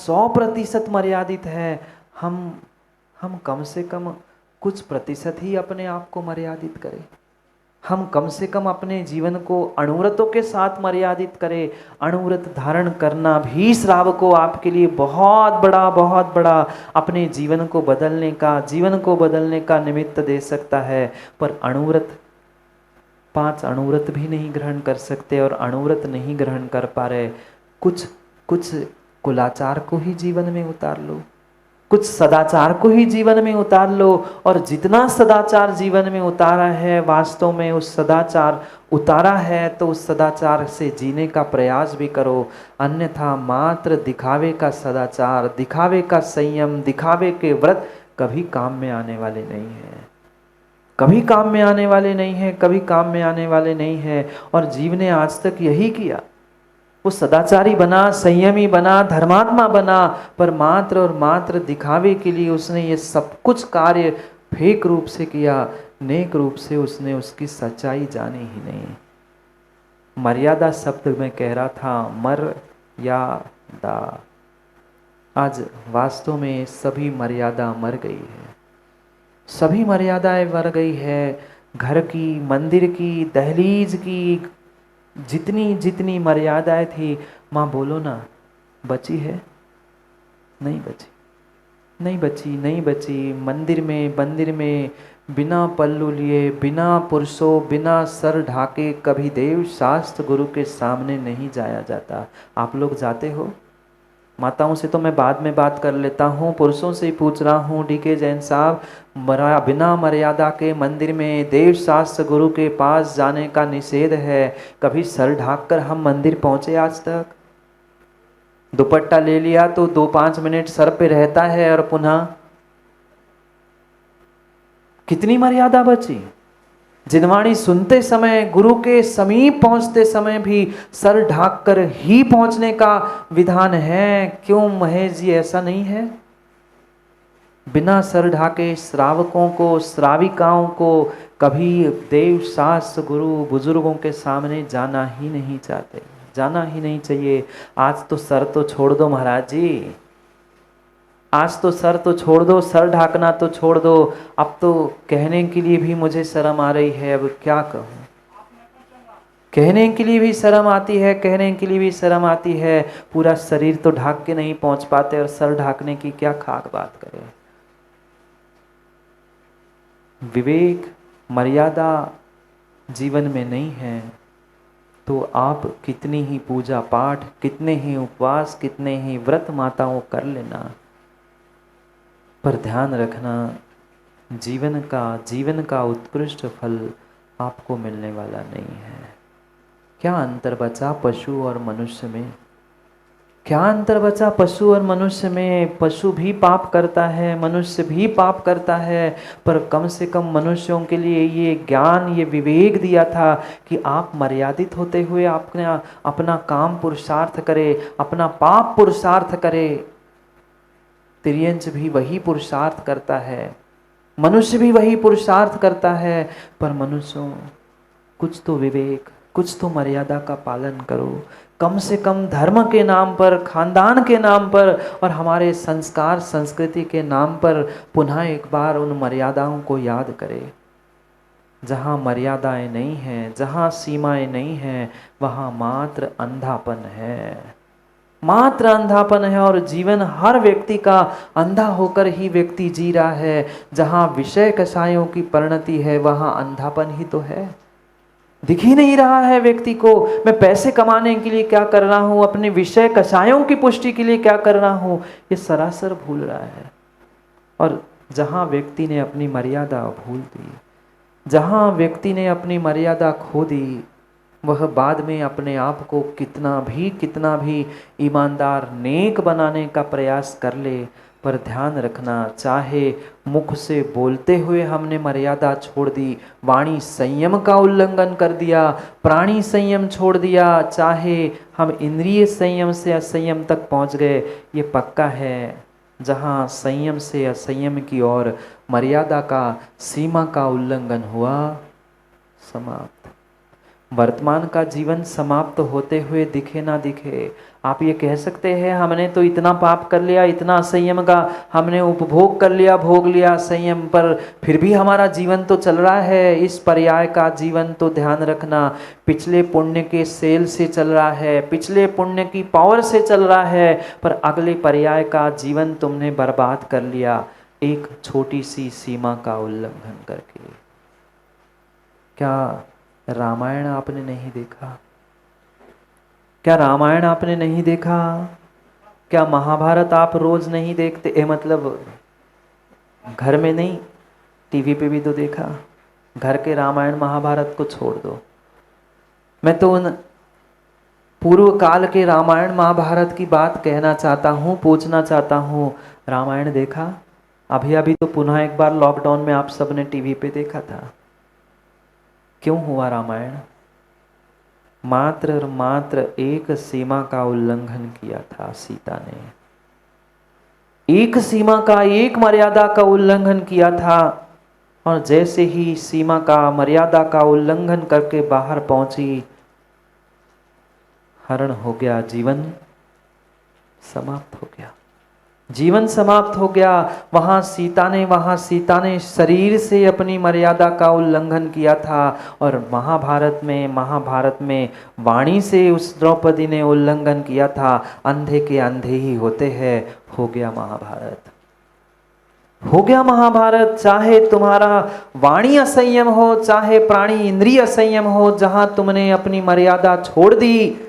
100% मर्यादित है, हम कम से कम कुछ प्रतिशत ही अपने आप को मर्यादित करें। हम कम से कम अपने जीवन को अणुव्रतों के साथ मर्यादित करें। अणुव्रत धारण करना भी श्रावकों आपके लिए बहुत बड़ा अपने जीवन को बदलने का निमित्त दे सकता है। पर अणुव्रत 5 अणुव्रत भी नहीं ग्रहण कर सकते, और अणुव्रत नहीं ग्रहण कर पा रहे, कुछ कुलाचार को ही जीवन में उतार लो, कुछ सदाचार को ही जीवन में उतार लो। और जितना सदाचार जीवन में उतारा है, वास्तव में उस सदाचार उतारा है तो उस सदाचार से जीने का प्रयास भी करो। अन्यथा मात्र दिखावे का सदाचार, दिखावे का संयम, दिखावे के व्रत कभी काम में आने वाले नहीं हैं, कभी काम में आने वाले नहीं हैं, कभी काम में आने वाले नहीं हैं। और जीव ने आज तक यही किया, वो सदाचारी बना, संयमी बना, धर्मात्मा बना, पर मात्र और मात्र दिखावे के लिए उसने ये सब कुछ कार्य फेक रूप से किया, नेक रूप से उसने उसकी सच्चाई जानी ही नहीं। मर्यादा शब्द में कह रहा था, मर्यादा। आज वास्तव में सभी मर्यादा मर गई है, सभी मर्यादाएं मर गई है। घर की, मंदिर की, दहलीज की, जितनी मर्यादाएं थी, माँ बोलो ना, बची है? नहीं बची, नहीं बची, नहीं बची। मंदिर में बिना पल्लू लिए, बिना पुरुषों, बिना सर ढाके कभी देव शास्त्र गुरु के सामने नहीं जाया जाता। आप लोग जाते हो? माताओं से तो मैं बाद में बात कर लेता हूँ, पुरुषों से ही पूछ रहा हूँ। डीके जैन साहब, बिना मर्यादा के मंदिर में देव शास्त्र गुरु के पास जाने का निषेध है, कभी सर ढाककर हम मंदिर पहुंचे आज तक? दुपट्टा ले लिया तो 2-5 मिनट सर पे रहता है और पुनः कितनी मर्यादा बची? जिनवाणी सुनते समय, गुरु के समीप पहुंचते समय भी सर ढाककर ही पहुंचने का विधान है। क्यों महेश जी ऐसा नहीं है? बिना सर ढाके श्रावकों को, श्राविकाओं को कभी देव शास्त्र गुरु बुजुर्गों के सामने जाना ही नहीं चाहते, जाना ही नहीं चाहिए। आज तो सर तो छोड़ दो महाराज जी, आज तो सर तो छोड़ दो, सर ढाकना तो छोड़ दो। अब तो कहने के लिए भी मुझे शर्म आ रही है, अब क्या कहूँ। कहने के लिए भी शर्म आती है, कहने के लिए भी शर्म आती है। पूरा शरीर तो ढाक के नहीं पहुंच पाते, और सर ढाकने की क्या खाक बात करें। विवेक, मर्यादा जीवन में नहीं है तो आप कितनी ही पूजा पाठ, कितने ही उपवास, कितने ही व्रत माताओं कर लेना, पर ध्यान रखना, जीवन का उत्कृष्ट फल आपको मिलने वाला नहीं है। क्या अंतर बचा पशु और मनुष्य में? क्या अंतर बचा पशु और मनुष्य में? पशु भी पाप करता है, मनुष्य भी पाप करता है, पर कम से कम मनुष्यों के लिए ये ज्ञान, ये विवेक दिया था कि आप मर्यादित होते हुए अपना काम पुरुषार्थ करें, अपना पाप पुरुषार्थ करें। तिर्यंच भी वही पुरुषार्थ करता है, मनुष्य भी वही पुरुषार्थ करता है, पर मनुष्यों कुछ तो विवेक, कुछ तो मर्यादा का पालन करो। कम से कम धर्म के नाम पर, खानदान के नाम पर और हमारे संस्कार संस्कृति के नाम पर पुनः एक बार उन मर्यादाओं को याद करें। जहाँ मर्यादाएं नहीं हैं, जहाँ सीमाएं नहीं हैं, वहाँ मात्र अंधापन है, मात्र अंधापन है। और जीवन हर व्यक्ति का अंधा होकर ही व्यक्ति जी रहा है। जहाँ विषय कषायों की परिणति है, वहाँ अंधापन ही तो है। दिख ही नहीं रहा है व्यक्ति को, मैं पैसे कमाने के लिए क्या कर रहा हूँ, अपने विषय कषायों की पुष्टि के लिए क्या कर रहा हूँ, ये सरासर भूल रहा है। और जहाँ व्यक्ति ने अपनी मर्यादा भूल दी, जहाँ व्यक्ति ने अपनी मर्यादा खो दी, वह बाद में अपने आप को कितना भी ईमानदार, नेक बनाने का प्रयास कर ले, पर ध्यान रखना, चाहे मुख से बोलते हुए हमने मर्यादा छोड़ दी, वाणी संयम का उल्लंघन कर दिया, प्राणी संयम छोड़ दिया, चाहे हम इंद्रिय संयम से असंयम तक पहुंच गए, ये पक्का है जहाँ संयम से असंयम की ओर, मर्यादा का, सीमा का उल्लंघन हुआ, समाप्त। वर्तमान का जीवन समाप्त होते हुए दिखे ना दिखे, आप ये कह सकते हैं हमने तो इतना पाप कर लिया, इतना संयम का हमने उपभोग कर लिया, भोग लिया संयम, पर फिर भी हमारा जीवन तो चल रहा है। इस पर्याय का जीवन तो ध्यान रखना पिछले पुण्य के सेल से चल रहा है, पिछले पुण्य की पावर से चल रहा है, पर अगले पर्याय का जीवन तुमने बर्बाद कर लिया एक छोटी सी सीमा का उल्लंघन करके। क्या रामायण आपने नहीं देखा? क्या रामायण आपने नहीं देखा? क्या महाभारत आप रोज नहीं देखते? मतलब घर में नहीं, टीवी पे भी तो देखा। घर के रामायण महाभारत को छोड़ दो, मैं तो उन पूर्व काल के रामायण महाभारत की बात कहना चाहता हूँ, पूछना चाहता हूँ, रामायण देखा? अभी अभी तो पुनः एक बार लॉकडाउन में आप सबने टीवी पे देखा था। क्यों हुआ रामायण? मात्र और मात्र एक सीमा का उल्लंघन किया था सीता ने, एक सीमा का, एक मर्यादा का उल्लंघन किया था, और जैसे ही सीमा का, मर्यादा का उल्लंघन करके बाहर पहुंची, हरण हो गया, जीवन समाप्त हो गया, जीवन समाप्त हो गया। वहां सीता ने शरीर से अपनी मर्यादा का उल्लंघन किया था, और महाभारत में वाणी से उस द्रौपदी ने उल्लंघन किया था। अंधे के अंधे ही होते हैं। हो गया महाभारत, हो गया महाभारत। चाहे तुम्हारा वाणी असंयम हो, चाहे प्राणी इंद्रिय असंयम हो, जहां तुमने अपनी मर्यादा छोड़ दी,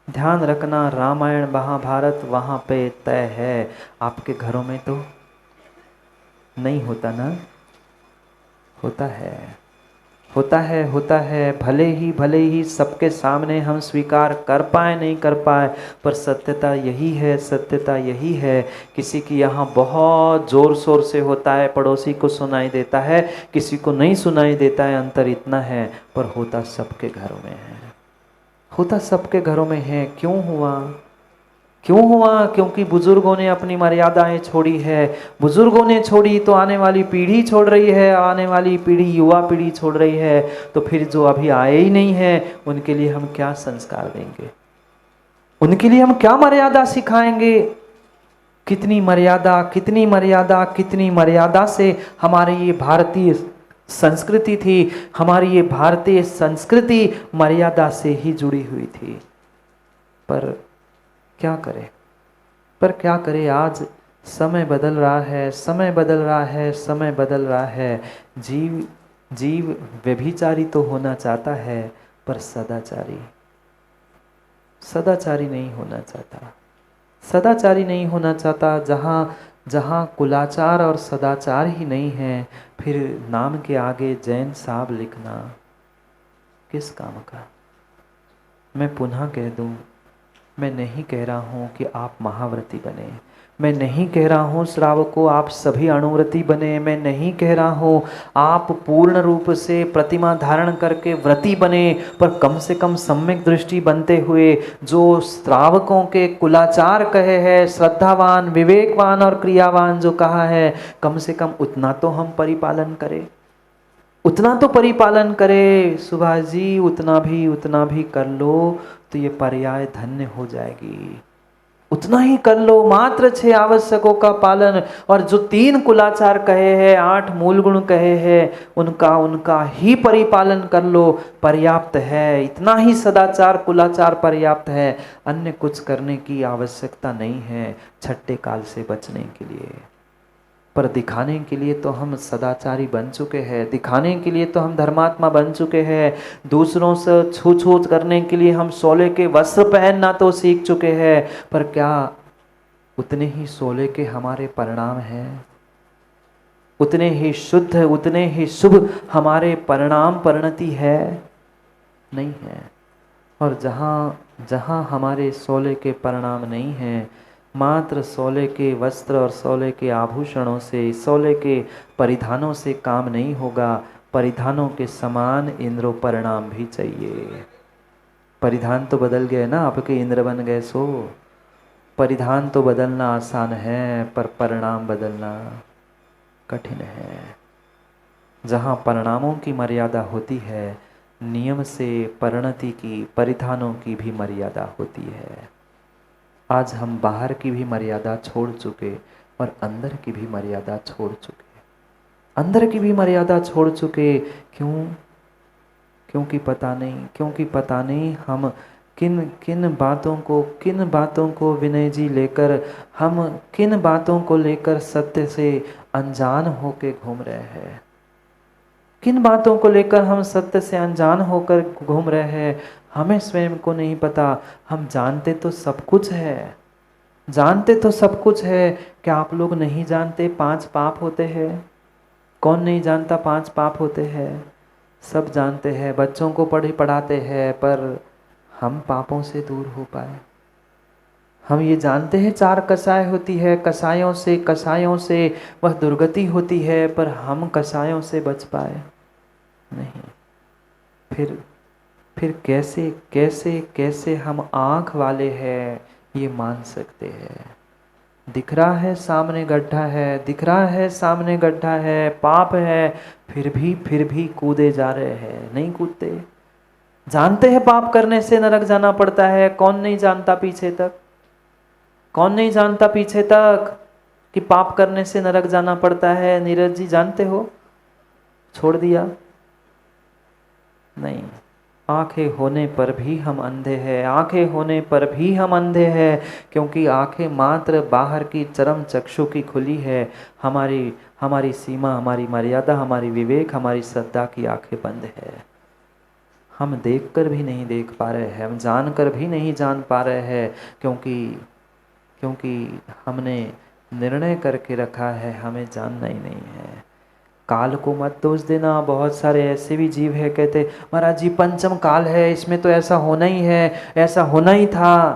ध्यान रखना रामायण महाभारत वहां पे तय है। आपके घरों में तो नहीं होता ना? होता है, होता है, होता है। भले ही सबके सामने हम स्वीकार कर पाए नहीं कर पाए, पर सत्यता यही है, सत्यता यही है। किसी की यहाँ बहुत जोर शोर से होता है, पड़ोसी को सुनाई देता है, किसी को नहीं सुनाई देता है, अंतर इतना है, पर होता सबके घरों में है, होता सबके घरों में है। क्यों हुआ? क्यों हुआ? क्योंकि बुजुर्गों ने अपनी मर्यादाएं छोड़ी है। बुजुर्गों ने छोड़ी तो आने वाली पीढ़ी छोड़ रही है, आने वाली पीढ़ी, युवा पीढ़ी छोड़ रही है, तो फिर जो अभी आए ही नहीं है उनके लिए हम क्या संस्कार देंगे? उनके लिए हम क्या मर्यादा सिखाएंगे? कितनी मर्यादा, कितनी मर्यादा, कितनी मर्यादा से हमारी ये भारतीय संस्कृति थी, हमारी ये भारतीय संस्कृति मर्यादा से ही जुड़ी हुई थी। पर क्या करे, पर क्या करे? आज समय बदल रहा है, समय बदल रहा है, समय बदल रहा है। जीव व्यभिचारी तो होना चाहता है, पर सदाचारी नहीं होना चाहता, सदाचारी नहीं होना चाहता। जहाँ कुलाचार और सदाचार ही नहीं है, फिर नाम के आगे जैन साहब लिखना किस काम का? मैं पुनः कह दूं, मैं नहीं कह रहा हूँ कि आप महाव्रती बने, मैं नहीं कह रहा हूँ श्रावकों आप सभी अणुव्रती बने, मैं नहीं कह रहा हूँ आप पूर्ण रूप से प्रतिमा धारण करके व्रती बने, पर कम से कम सम्यक दृष्टि बनते हुए जो श्रावकों के कुलाचार कहे हैं, श्रद्धावान, विवेकवान और क्रियावान जो कहा है, कम से कम उतना तो हम परिपालन करें, उतना तो परिपालन करे। सुभाष जी उतना भी कर लो तो ये पर्याय धन्य हो जाएगी। उतना ही कर लो, मात्र 6 आवश्यकों का पालन, और जो 3 कुलाचार कहे हैं, 8 मूल गुण कहे हैं, उनका ही परिपालन कर लो, पर्याप्त है। इतना ही सदाचार कुलाचार पर्याप्त है, अन्य कुछ करने की आवश्यकता नहीं है छठे काल से बचने के लिए। पर दिखाने के लिए तो हम सदाचारी बन चुके हैं, दिखाने के लिए तो हम धर्मात्मा बन चुके हैं, दूसरों से छूछूत करने के लिए हम सोले के वस्त्र पहनना तो सीख चुके हैं, पर क्या उतने ही सोले के हमारे परिणाम हैं? उतने ही शुद्ध, उतने ही शुभ हमारे परिणाम परिणति है? नहीं है। और जहाँ हमारे सोले के परिणाम नहीं हैं, मात्र सोले के वस्त्र और सोले के आभूषणों से, सोले के परिधानों से काम नहीं होगा। परिधानों के समान इंद्रो परिणाम भी चाहिए। परिधान तो बदल गए ना, आपके इंद्र बन गए सो। परिधान तो बदलना आसान है, पर परिणाम बदलना कठिन है। जहाँ परिणामों की मर्यादा होती है, नियम से परिणति की, परिधानों की भी मर्यादा होती है। आज हम बाहर की भी मर्यादा छोड़ चुके और अंदर की भी मर्यादा छोड़ चुके। अंदर की भी मर्यादा छोड़ चुके। क्यों? क्योंकि पता नहीं हम किन बातों को विनय जी लेकर, हम किन बातों को लेकर सत्य से अनजान होकर घूम रहे हैं। किन बातों को लेकर हम सत्य से अनजान होकर घूम रहे हैं, हमें स्वयं को नहीं पता। हम जानते तो सब कुछ है, जानते तो सब कुछ है। क्या आप लोग नहीं जानते 5 पाप होते हैं? कौन नहीं जानता 5 पाप होते हैं? सब जानते हैं, बच्चों को पढ़ाते हैं, पर हम पापों से दूर हो पाए? हम ये जानते हैं 4 कसाय होती है, कसायों से वह दुर्गति होती है, पर हम कसायों से बच पाए नहीं। फिर कैसे हम आँख वाले हैं ये मान सकते हैं? दिख रहा है सामने गड्ढा है, दिख रहा है सामने गड्ढा है, पाप है, फिर भी कूदे जा रहे हैं। नहीं कूदते। जानते हैं पाप करने से नरक जाना पड़ता है, कौन नहीं जानता पीछे तक? कौन नहीं जानता पीछे तक कि पाप करने से नरक जाना पड़ता है? नीरज जी जानते हो? छोड़ दिया? नहीं। आंखें होने पर भी हम अंधे हैं, आंखें होने पर भी हम अंधे हैं, क्योंकि आंखें मात्र बाहर की चरम चक्षु की खुली है। हमारी सीमा, हमारी मर्यादा, हमारी विवेक, हमारी श्रद्धा की आंखें बंद है। हम देखकर भी नहीं देख पा रहे हैं, हम जानकर भी नहीं जान पा रहे हैं, क्योंकि हमने निर्णय करके रखा है हमें जानना ही नहीं है। काल को मत दोष देना। बहुत सारे ऐसे भी जीव है, कहते महाराज जी पंचम काल है, इसमें तो ऐसा होना ही है, ऐसा होना ही था।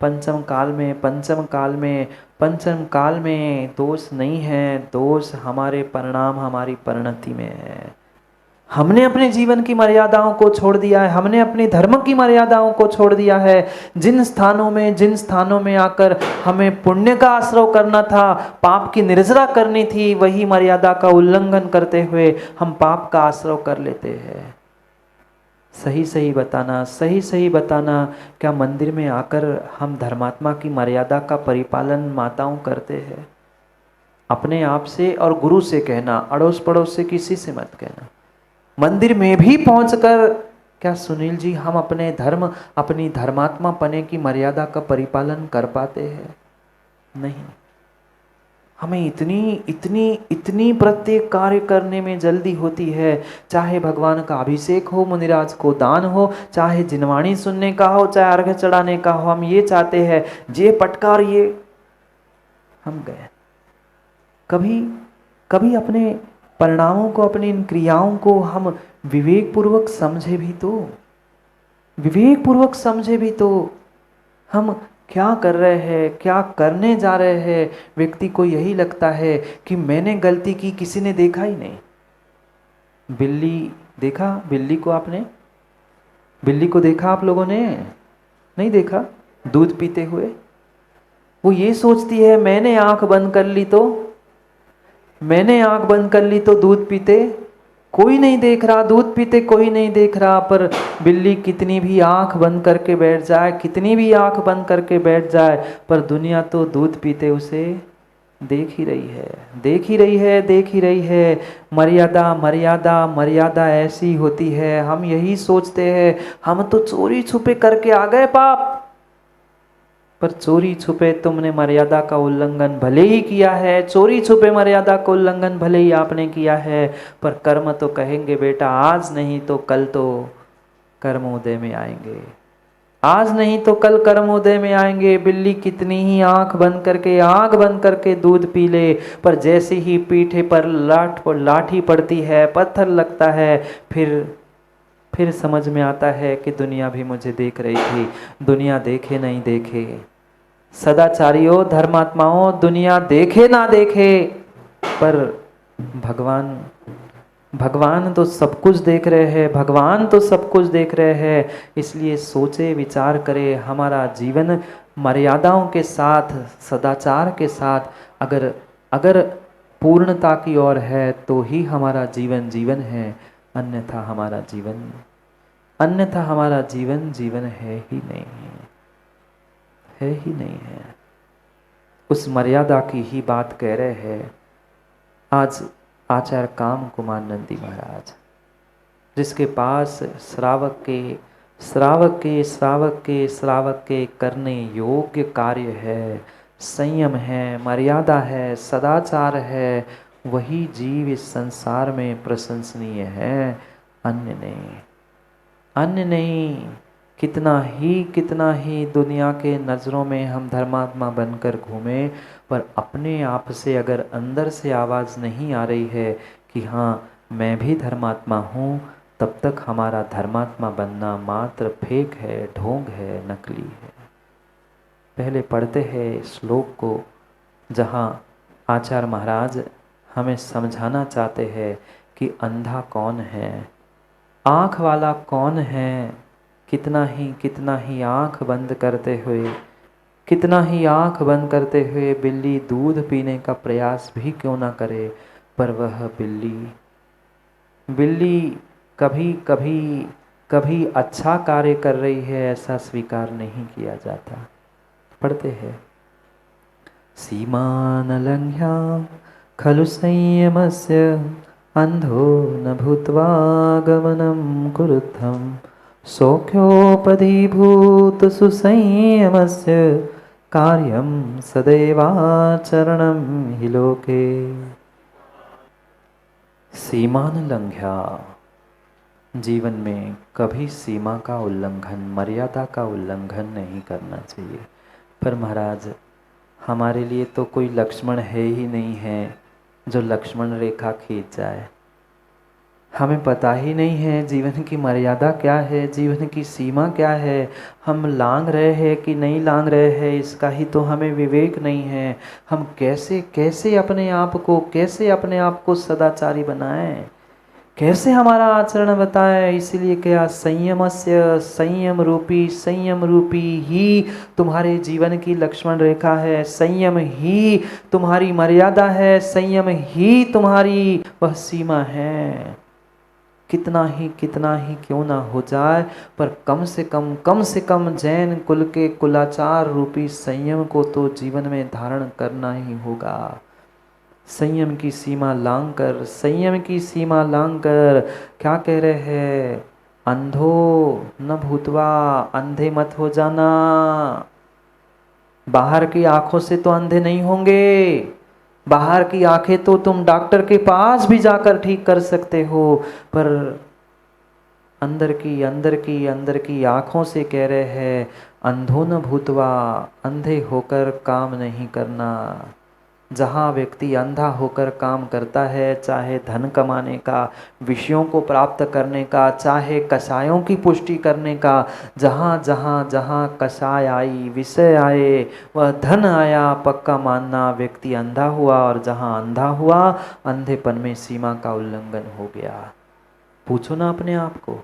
पंचम काल में दोष नहीं है, दोष हमारे परिणाम, हमारी परिणति में है। हमने अपने जीवन की मर्यादाओं को छोड़ दिया है, हमने अपने धर्म की मर्यादाओं को छोड़ दिया है। जिन स्थानों में आकर हमें पुण्य का आश्रय करना था, पाप की निर्जरा करनी थी, वही मर्यादा का उल्लंघन करते हुए हम पाप का आश्रय कर लेते हैं। सही बताना, क्या मंदिर में आकर हम धर्मात्मा की मर्यादा का परिपालन माताओं करते हैं? अपने आप से और गुरु से कहना, अड़ोस पड़ोस से किसी से मत कहना। मंदिर में भी पहुंचकर क्या सुनील जी हम अपने धर्म, अपनी धर्मात्मा पने की मर्यादा का परिपालन कर पाते हैं? नहीं। हमें इतनी प्रत्येक कार्य करने में जल्दी होती है, चाहे भगवान का अभिषेक हो, मुनिराज को दान हो, चाहे जिनवाणी सुनने का हो, चाहे अर्घ चढ़ाने का हो, हम ये चाहते हैं जे पटकार ये हम गए। कभी अपने परिणामों को, अपनी इन क्रियाओं को हम विवेकपूर्वक समझे भी तो हम क्या कर रहे हैं, क्या करने जा रहे हैं। व्यक्ति को यही लगता है कि मैंने गलती की, किसी ने देखा ही नहीं। बिल्ली को देखा आप लोगों ने? नहीं देखा? दूध पीते हुए वो ये सोचती है मैंने आंख बंद कर ली तो दूध पीते कोई नहीं देख रहा, दूध पीते कोई नहीं देख रहा। पर बिल्ली कितनी भी आंख बंद करके बैठ जाए, पर दुनिया तो दूध पीते उसे देख ही रही है। मर्यादा ऐसी होती है। हम यही सोचते हैं हम तो चोरी छुपे करके आ गए पाप, पर चोरी छुपे तुमने मर्यादा का उल्लंघन भले ही किया है, चोरी छुपे मर्यादा का उल्लंघन भले ही आपने किया है, पर कर्म तो कहेंगे बेटा आज नहीं तो कल तो कर्मोदय में आएंगे, आज नहीं तो कल कर्मोदय में आएंगे। बिल्ली कितनी ही आंख बंद करके दूध पी ले, पर जैसे ही पीठे पर लाठी पड़ती है, पत्थर लगता है, फिर समझ में आता है कि दुनिया भी मुझे देख रही थी। दुनिया देखे नहीं देखे, सदाचारियों, धर्मात्माओं, दुनिया देखे ना देखे, पर भगवान तो सब कुछ देख रहे हैं। इसलिए सोचे विचार करे, हमारा जीवन मर्यादाओं के साथ, सदाचार के साथ अगर पूर्णता की ओर है तो ही हमारा जीवन है, अन्यथा हमारा जीवन अन्यथा हमारा जीवन जीवन है ही नहीं, है ही नहीं है। उस मर्यादा की ही बात कह रहे हैं आज आचार्य काम कुमार नंदी महाराज, जिसके पास श्रावक के श्रावक के श्रावक के श्रावक के करने योग्य कार्य है, संयम है, मर्यादा है, सदाचार है, वही जीव इस संसार में प्रशंसनीय है, अन्य नहीं, अन्य नहीं। कितना ही दुनिया के नज़रों में हम धर्मात्मा बनकर घूमें, पर अपने आप से अगर अंदर से आवाज़ नहीं आ रही है कि हाँ मैं भी धर्मात्मा हूँ, तब तक हमारा धर्मात्मा बनना मात्र फेक है, ढोंग है, नकली है। पहले पढ़ते हैं श्लोक को, जहाँ आचार्य महाराज हमें समझाना चाहते हैं कि अंधा कौन है, आँख वाला कौन है। कितना ही आँख बंद करते हुए, कितना ही आँख बंद करते हुए बिल्ली दूध पीने का प्रयास भी क्यों ना करे, पर वह बिल्ली कभी अच्छा कार्य कर रही है ऐसा स्वीकार नहीं किया जाता। पढ़ते हैं, सीमान लंघ्या खलु संयमस्य अंधो न भूत्वा गमनं कुरुद्धं सौख्योपधिभूत सुसंयमस्य कार्यं सदैवाचरणं हि लोके। सीमान लंघ्या, जीवन में कभी सीमा का उल्लंघन, मर्यादा का उल्लंघन नहीं करना चाहिए। पर महाराज हमारे लिए तो कोई लक्ष्मण है ही नहीं है जो लक्ष्मण रेखा खींच जाए। हमें पता ही नहीं है जीवन की मर्यादा क्या है, जीवन की सीमा क्या है, हम लांघ रहे हैं कि नहीं लांघ रहे हैं, इसका ही तो हमें विवेक नहीं है। हम कैसे अपने आप को सदाचारी बनाएं, कैसे हमारा आचरण बताएं। इसीलिए क्या संयम रूपी ही तुम्हारे जीवन की लक्ष्मण रेखा है, संयम ही तुम्हारी मर्यादा है, संयम ही तुम्हारी वह सीमा है। कितना ही क्यों ना हो जाए, पर कम से कम जैन कुल के कुलाचार रूपी संयम को तो जीवन में धारण करना ही होगा। संयम की सीमा लांघकर क्या कह रहे हैं, अंधो न भूतवा, अंधे मत हो जाना। बाहर की आंखों से तो अंधे नहीं होंगे, बाहर की आंखें तो तुम डॉक्टर के पास भी जाकर ठीक कर सकते हो, पर अंदर की आंखों से कह रहे हैं अंधो न भूतवा, अंधे होकर काम नहीं करना। जहाँ व्यक्ति अंधा होकर काम करता है, चाहे धन कमाने का, विषयों को प्राप्त करने का, चाहे कषायों की पुष्टि करने का, जहाँ कषाय आई, विषय आए, वह धन आया, पक्का मानना व्यक्ति अंधा हुआ। और जहाँ अंधा हुआ, अंधेपन में सीमा का उल्लंघन हो गया। पूछो ना अपने आप को,